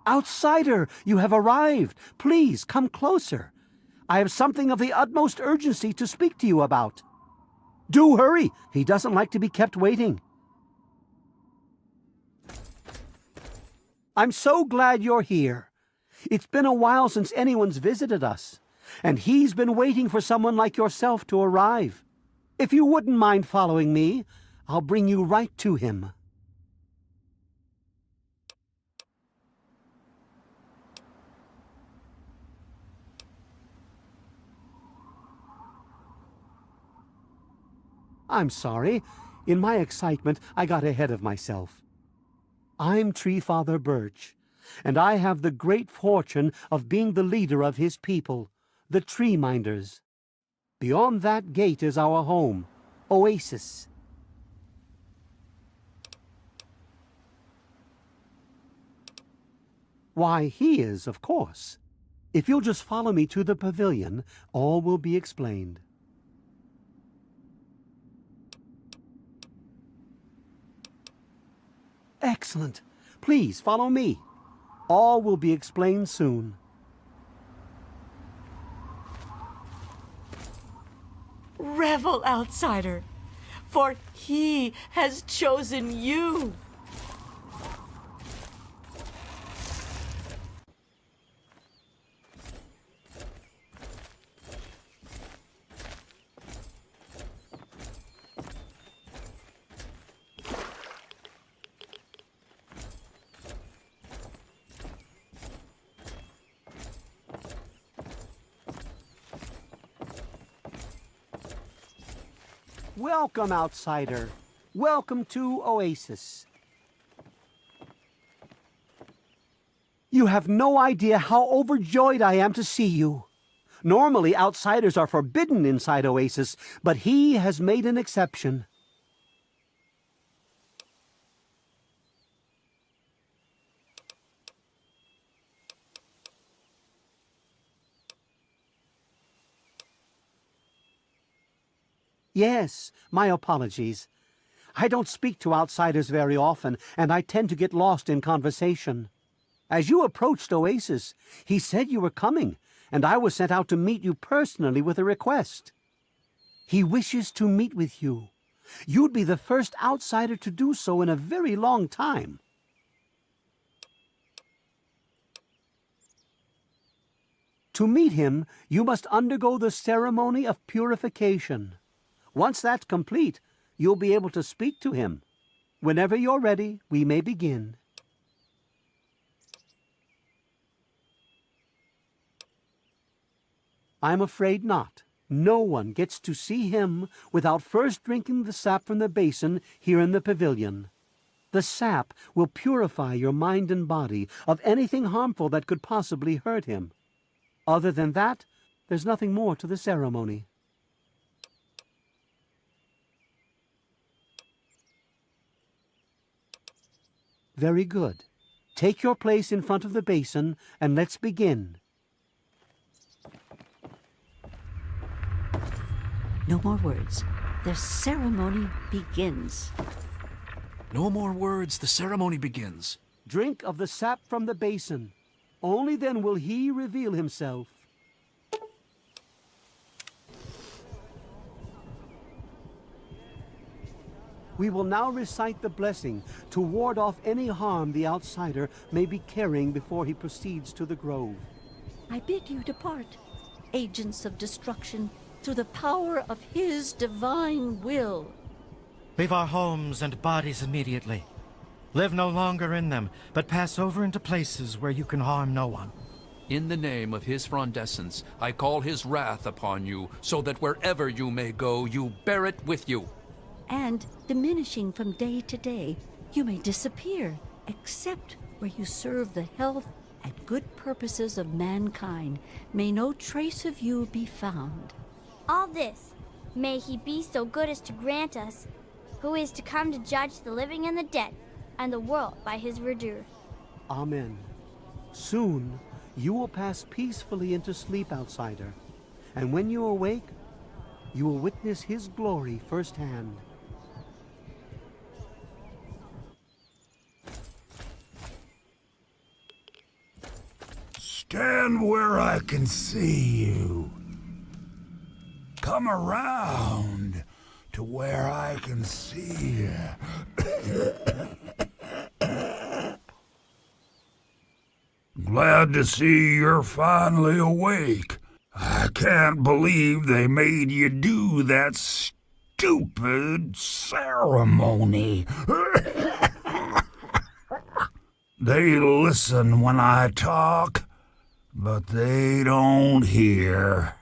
Outsider, you have arrived. Please, come closer. I have something of the utmost urgency to speak to you about. Do hurry. He doesn't like to be kept waiting. I'm so glad you're here. It's been a while since anyone's visited us, and he's been waiting for someone like yourself to arrive. If you wouldn't mind following me, I'll bring you right to him. I'm sorry. In my excitement, I got ahead of myself. I'm Tree Father Birch, and I have the great fortune of being the leader of his people, the Tree Minders. Beyond that gate is our home, Oasis. Why, he is, of course. If you'll just follow me to the pavilion, all will be explained. Excellent. Please follow me. All will be explained soon. Revel, outsider, for he has chosen you. Welcome, outsider. Welcome to Oasis. You have no idea how overjoyed I am to see you. Normally, outsiders are forbidden inside Oasis, but he has made an exception. Yes, my apologies. I don't speak to outsiders very often, and I tend to get lost in conversation. As you approached Oasis, he said you were coming, and I was sent out to meet you personally with a request. He wishes to meet with you. You'd be the first outsider to do so in a very long time. To meet him, you must undergo the ceremony of purification. Once that's complete, you'll be able to speak to him. Whenever you're ready, we may begin. I'm afraid not. No one gets to see him without first drinking the sap from the basin here in the pavilion. The sap will purify your mind and body of anything harmful that could possibly hurt him. Other than that, there's nothing more to the ceremony. Very good. Take your place in front of the basin, and let's begin. No more words. The ceremony begins. No more words. The ceremony begins. Drink of the sap from the basin. Only then will he reveal himself. We will now recite the blessing to ward off any harm the outsider may be carrying before he proceeds to the grove. I bid you depart, agents of destruction, through the power of his divine will. Leave our homes and bodies immediately. Live no longer in them, but pass over into places where you can harm no one. In the name of his frondescence, I call his wrath upon you, so that wherever you may go, you bear it with you. And, diminishing from day to day, you may disappear, except where you serve the health and good purposes of mankind. May no trace of you be found. All this, may he be so good as to grant us, who is to come to judge the living and the dead, and the world by his verdure. Amen. Soon, you will pass peacefully into sleep, outsider. And when you awake, you will witness his glory firsthand. Stand where I can see you. Come around to where I can see you. Glad to see you're finally awake. I can't believe they made you do that stupid ceremony. They listen when I talk, but they don't hear.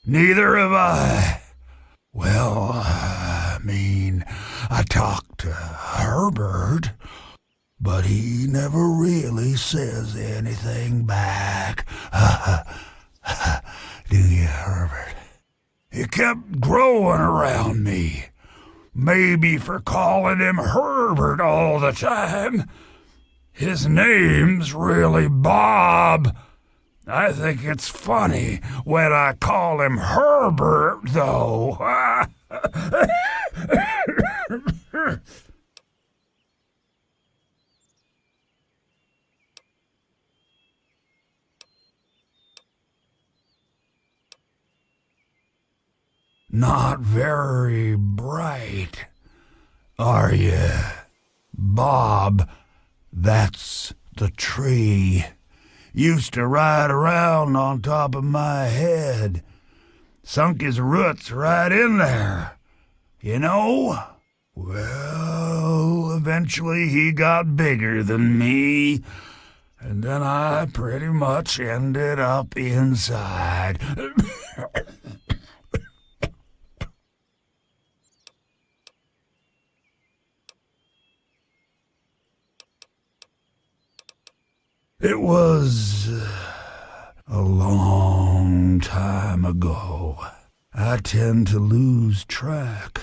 Neither have I. Well, I talked to Herbert, but he never really says anything back. Do you, Herbert? He kept growing around me. Maybe for calling him Herbert all the time. His name's really Bob. I think it's funny when I call him Herbert, though. Not very bright, are you? Bob, that's the tree. Used to ride around on top of my head. Sunk his roots right in there. You know? Well, eventually he got bigger than me, and then I pretty much ended up inside. It was a long time ago. I tend to lose track.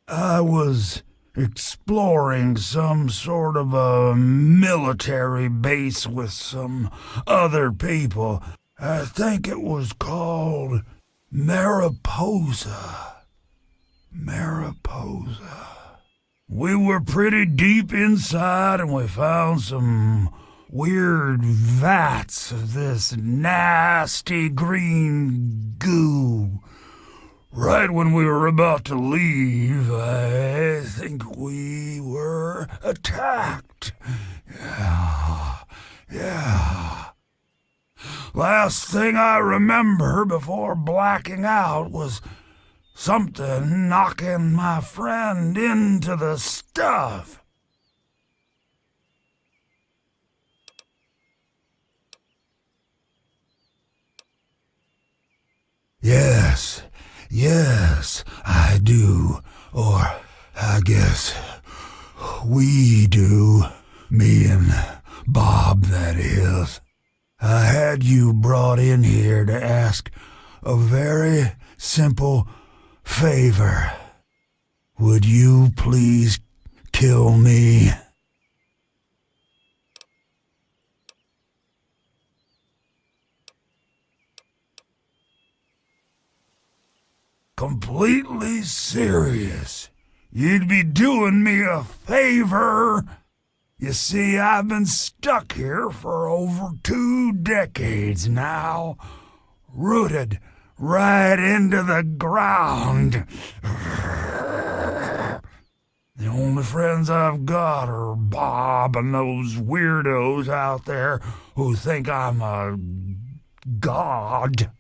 I was exploring some sort of a military base with some other people. I think it was called Mariposa. Mariposa. We were pretty deep inside and we found some weird vats of this nasty green goo. Right when we were about to leave, I think we were attacked. Yeah. Last thing I remember before blacking out was something knocking my friend into the stuff. Yes, I do. Or I guess we do. Me and Bob, that is. I had you brought in here to ask a very simple favor. Would you please kill me? Completely serious. You'd be doing me a favor. You see, I've been stuck here for over 2 decades now, rooted right into the ground. The only friends I've got are Bob and those weirdos out there who think I'm a god.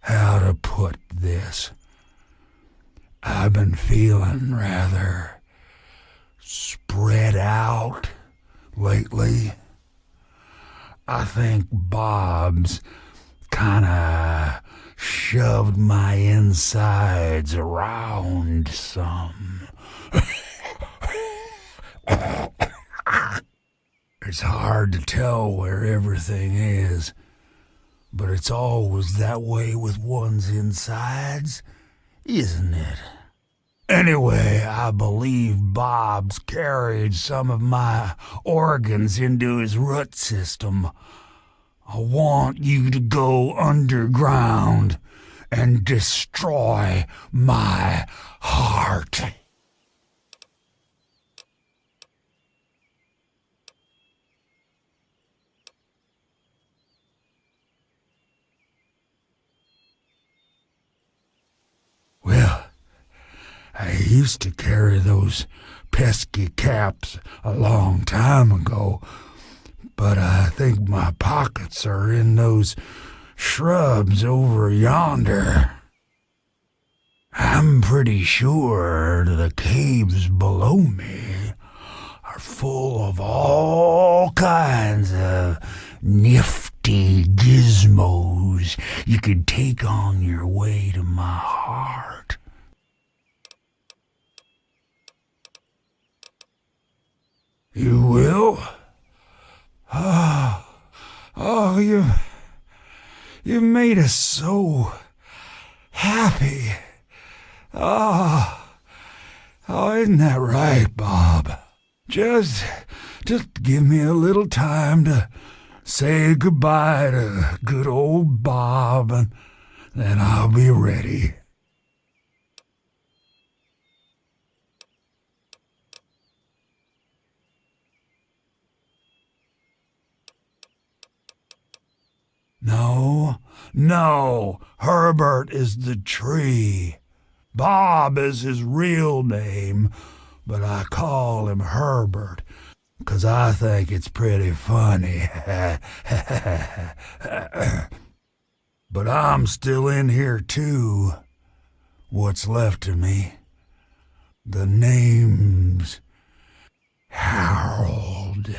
How to put this? I've been feeling rather spread out lately. I think Bob's kinda shoved my insides around some. It's hard to tell where everything is. But it's always that way with one's insides, isn't it? Anyway, I believe Bob's carried some of my organs into his root system. I want you to go underground and destroy my heart. Well, I used to carry those pesky caps a long time ago, but I think my pockets are in those shrubs over yonder. I'm pretty sure the caves below me are full of all kinds of nifty gizmos you could take on your way to my heart. You will? Oh, you made us so happy. Oh, isn't that right, Bob? Just give me a little time to say goodbye to good old Bob, and then I'll be ready. No, Herbert is the tree. Bob is his real name, but I call him Herbert, 'cause I think it's pretty funny. But I'm still in here too. What's left of me? The name's Harold.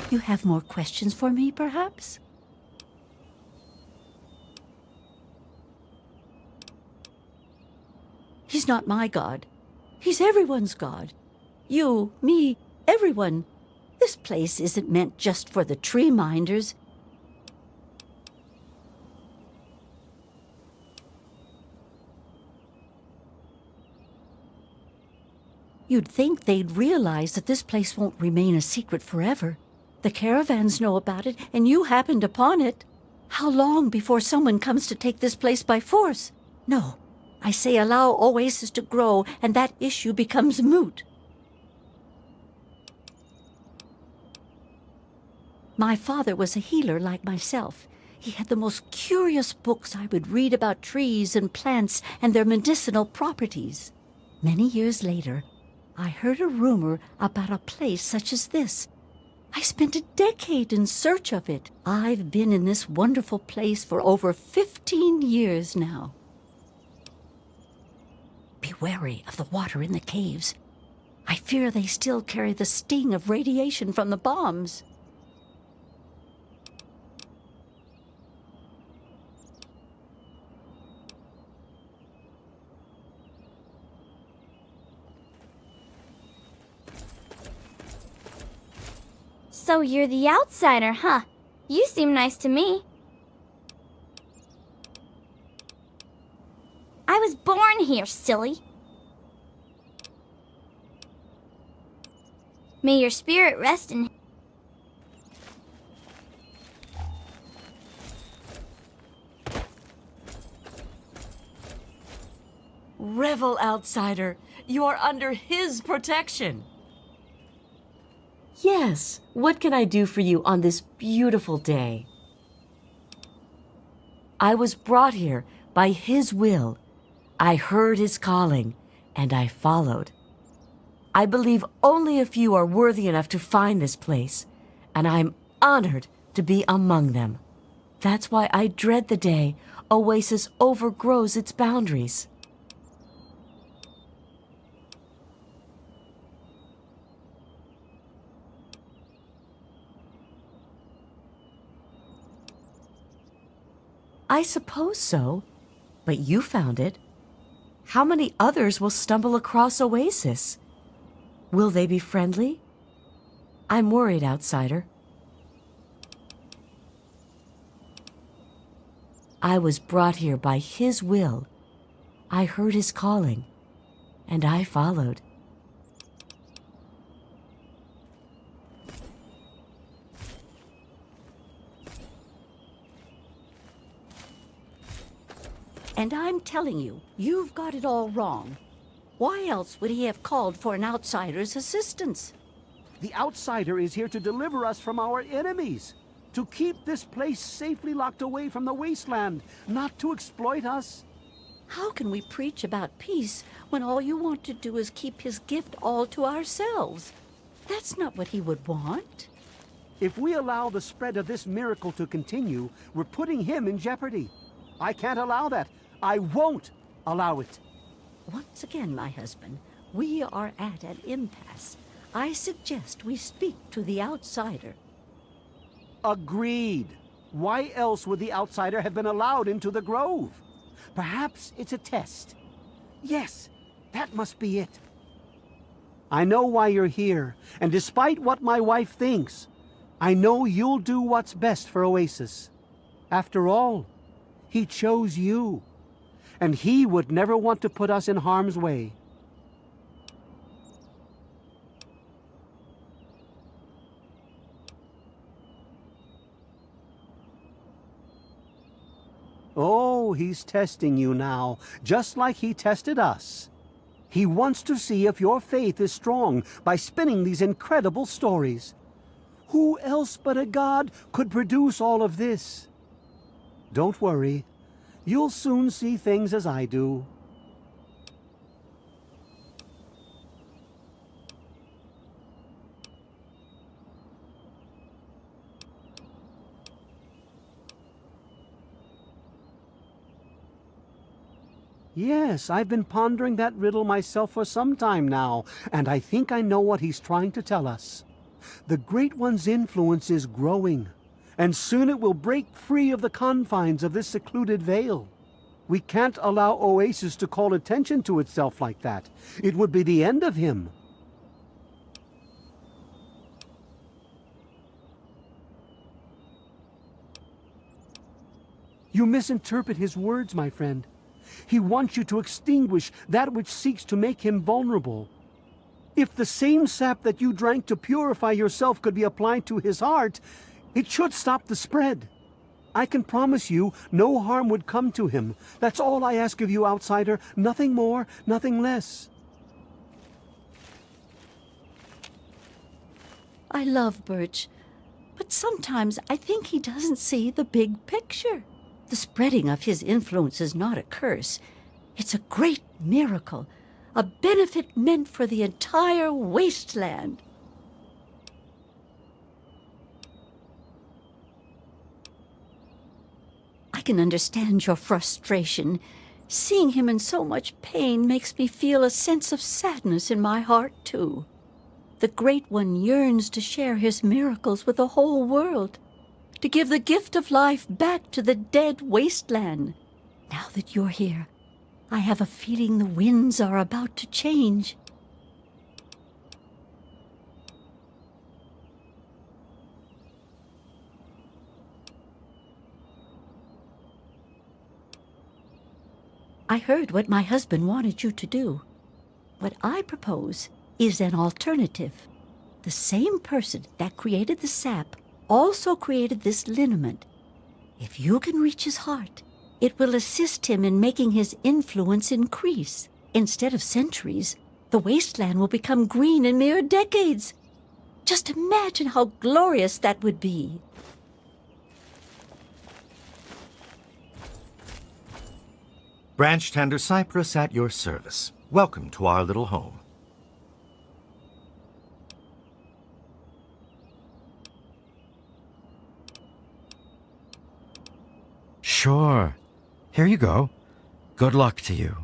You have more questions for me, perhaps? He's not my God. He's everyone's God. You, me, everyone. This place isn't meant just for the tree minders. You'd think they'd realize that this place won't remain a secret forever. The caravans know about it, and you happened upon it. How long before someone comes to take this place by force? No, I say allow Oasis to grow, and that issue becomes moot. My father was a healer like myself. He had the most curious books I would read about trees and plants and their medicinal properties. Many years later, I heard a rumor about a place such as this. I spent a decade in search of it. I've been in this wonderful place for over 15 years now. Be wary of the water in the caves. I fear they still carry the sting of radiation from the bombs. So you're the outsider, huh? You seem nice to me. I was born here, silly. May your spirit rest in... Revel, outsider. You are under his protection. Yes, what can I do for you on this beautiful day? I was brought here by his will. I heard his calling, and I followed. I believe only a few are worthy enough to find this place, and I'm honored to be among them. That's why I dread the day Oasis overgrows its boundaries. I suppose so, but you found it. How many others will stumble across Oasis? Will they be friendly? I'm worried, outsider. I was brought here by his will. I heard his calling, and I followed. And I'm telling you, you've got it all wrong. Why else would he have called for an outsider's assistance? The outsider is here to deliver us from our enemies, to keep this place safely locked away from the wasteland, not to exploit us. How can we preach about peace when all you want to do is keep his gift all to ourselves? That's not what he would want. If we allow the spread of this miracle to continue, we're putting him in jeopardy. I can't allow that. I won't allow it. Once again, my husband, we are at an impasse. I suggest we speak to the outsider. Agreed. Why else would the outsider have been allowed into the grove? Perhaps it's a test. Yes, that must be it. I know why you're here, and despite what my wife thinks, I know you'll do what's best for Oasis. After all, he chose you, and he would never want to put us in harm's way. Oh, he's testing you now, just like he tested us. He wants to see if your faith is strong by spinning these incredible stories. Who else but a god could produce all of this? Don't worry. You'll soon see things as I do. Yes, I've been pondering that riddle myself for some time now, and I think I know what he's trying to tell us. The Great One's influence is growing, and soon it will break free of the confines of this secluded vale. We can't allow Oasis to call attention to itself like that. It would be the end of him. You misinterpret his words, my friend. He wants you to extinguish that which seeks to make him vulnerable. If the same sap that you drank to purify yourself could be applied to his heart, it should stop the spread. I can promise you no harm would come to him. That's all I ask of you, outsider. Nothing more, nothing less. I love Birch, but sometimes I think he doesn't see the big picture. The spreading of his influence is not a curse. It's a great miracle, a benefit meant for the entire wasteland. I can understand your frustration. Seeing him in so much pain makes me feel a sense of sadness in my heart, too. The Great One yearns to share his miracles with the whole world, to give the gift of life back to the dead wasteland. Now that you're here, I have a feeling the winds are about to change. I heard what my husband wanted you to do. What I propose is an alternative. The same person that created the sap also created this liniment. If you can reach his heart, it will assist him in making his influence increase. Instead of centuries, the wasteland will become green in mere decades. Just imagine how glorious that would be. Branch Tender Cypress at your service. Welcome to our little home. Sure. Here you go. Good luck to you.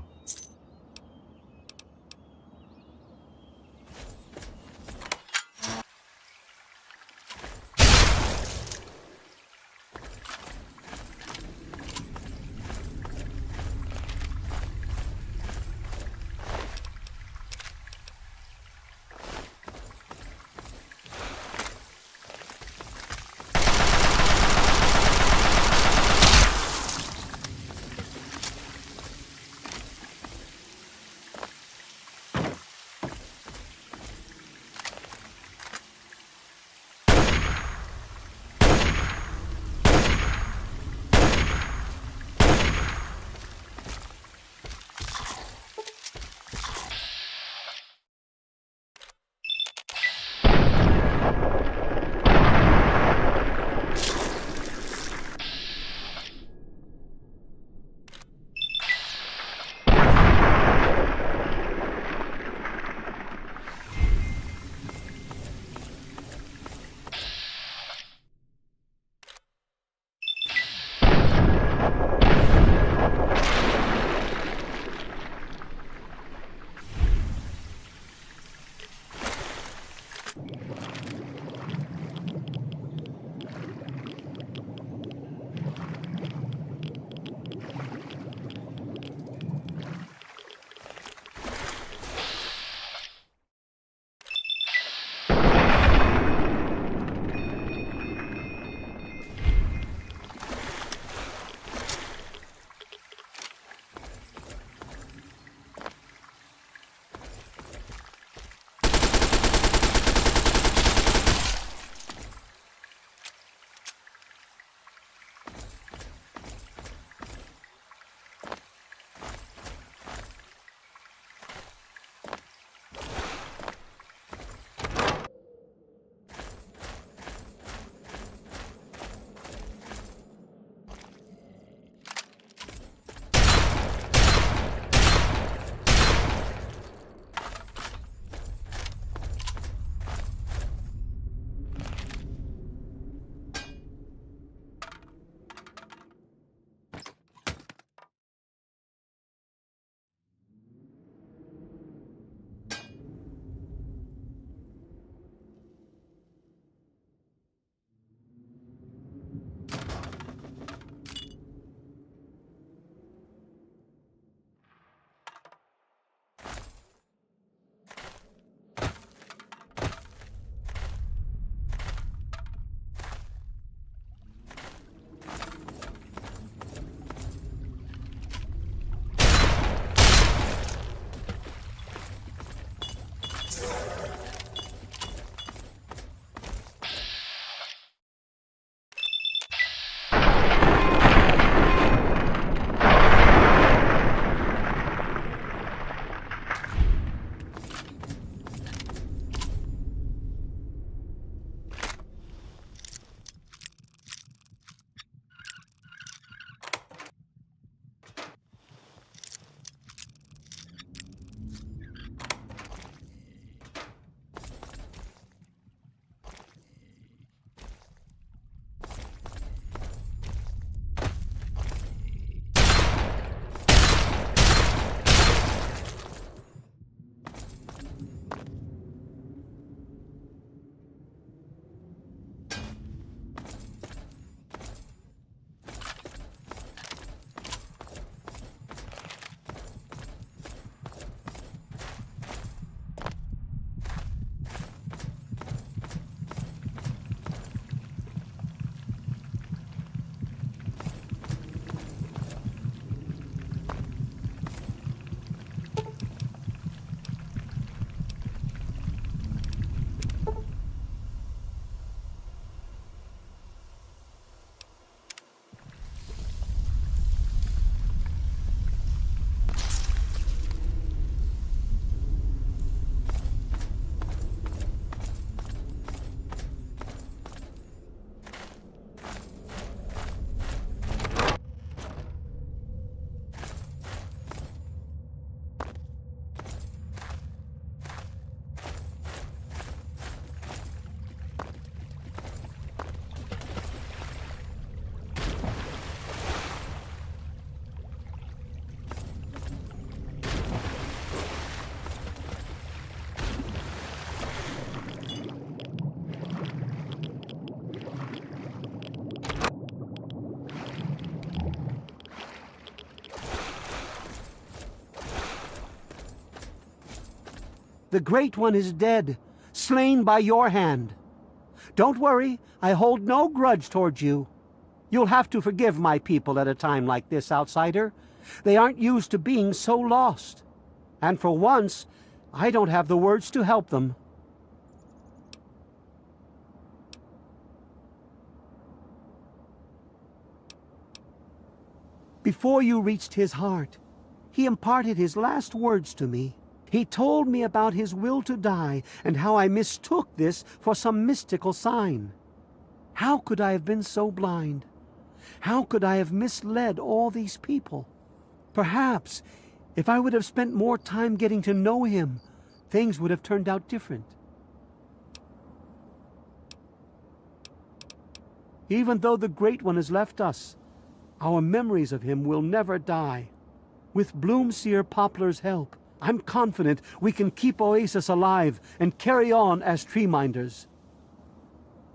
The Great One is dead, slain by your hand. Don't worry, I hold no grudge towards you. You'll have to forgive my people at a time like this, outsider. They aren't used to being so lost. And for once, I don't have the words to help them. Before you reached his heart, he imparted his last words to me. He told me about his will to die and how I mistook this for some mystical sign. How could I have been so blind? How could I have misled all these people? Perhaps, if I would have spent more time getting to know him, things would have turned out different. Even though the Great One has left us, our memories of him will never die. With Bloomseer Poplar's help, I'm confident we can keep Oasis alive and carry on as tree-minders.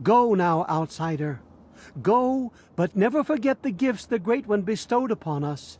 Go now, outsider. Go, but never forget the gifts the Great One bestowed upon us.